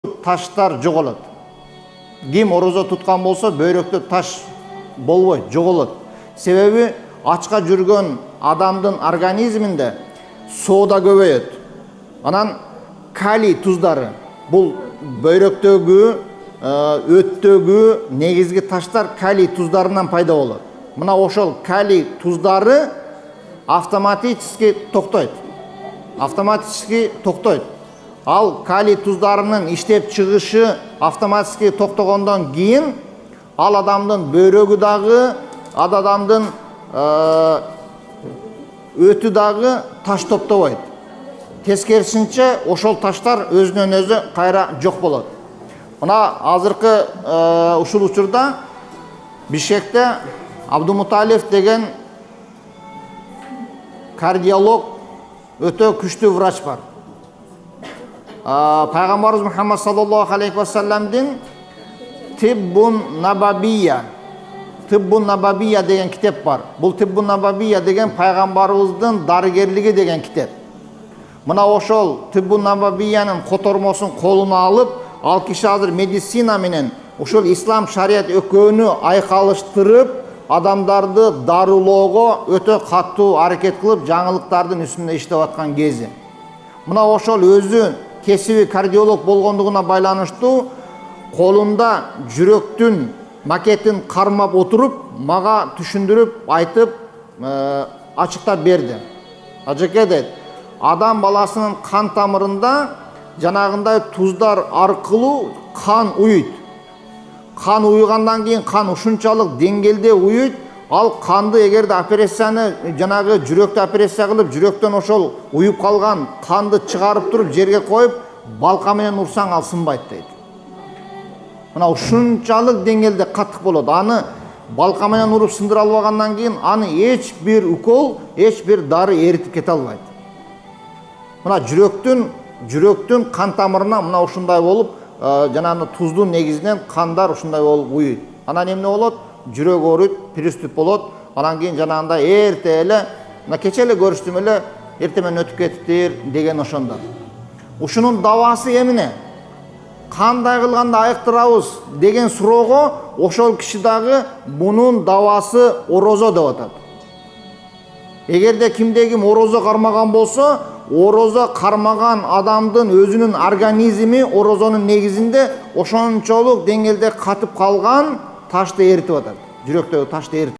таштар жоголот. Ким орозо туткан болсо бөйрөктө таш болбойт, жоголот. Себеби ачка жүргөн адамдын организминде соода көбөйөт. Анан калий туздары, бул бөйрөктөгү, өттөгү негизги таштар калий туздарынан пайда болот. Мына ошол калий туздары автоматически токтойт. Ал калий туздарынын иштеп чыгышы автоматически токтогондон кийин ал адамдын бөйрөгү дагы, ал адамдын өтү дагы таш топтобойт. Тескерисинче ошол таштар өзүнөн өзү кайра жок болот. Мына азыркы ушул учурда Бишкекте Абдумуталиев деген кардиолог өтө күчтүү врач бар. Пайгамбарыбыз Мухаммад саллаллаху алейхи ва салламдын Тиббун Набабия деген китеп бар. Бул Тиббун Набабия деген пайгамбарыбыздын дарыгерлиги деген китеп. Мына ошол Тиббун Набабиянын котормосун колуна алып, ал киши азыр медицина менен ошол ислам шарият экөөнү айкалыштырып, адамдарды дарылоого өтө катуу аракет кылып, жаңылыктардын үстүндө иштеп аткан кези. Мына ошол өзү кесиби кардиолог болгондугуна байланыштуу колунда жүрөктүн макетин кармап отуруп, мага түшүндүрүп, айтып, ачыктап берди. Ажеке дейт, адам баласынын кан тамырында жанагындай туздар аркылуу кан уйуйт. Кан уйгандан кийин кан ушунчалык деңгээлде уйуйт, ал канды эгерде операцияны, жанагы жүрөктү операция кылып, жүрөктөн ошол уюп калган канды чыгарып туруп жерге коюп, балка менен урсаң ал сынбайт дейт. Мына ушунчалык деңгээлде каттык болот. Аны балка менен уруп сындыра албагандан кийин аны эч бир укол, эч бир дары эритип кете албайт. Мына жүрөктүн кан тамырына мына ушундай болуп, жанагы туздун негизинен кандар ушундай болуп уйуйт. Анан эмне болот? Жүрөк ооруйт, приступ болот. Анан кийин жанагындай эрте эле, мына кече эле көрүштүм эле, эрте менен өтүп кетиптир деген ошондо. Ушунун дабасы эмне? Кандай кылганда айыктырабыз деген суроого ошол киши дагы мунун дабасы орозо деп атат. Эгерде кимде ким орозо кармаган болсо, орозо кармаган адамдын өзүнүн организми орозонун негизинде ошончолук деңгээлде катып калган ташты эритип атат. Жүрөктөгү ташты эритип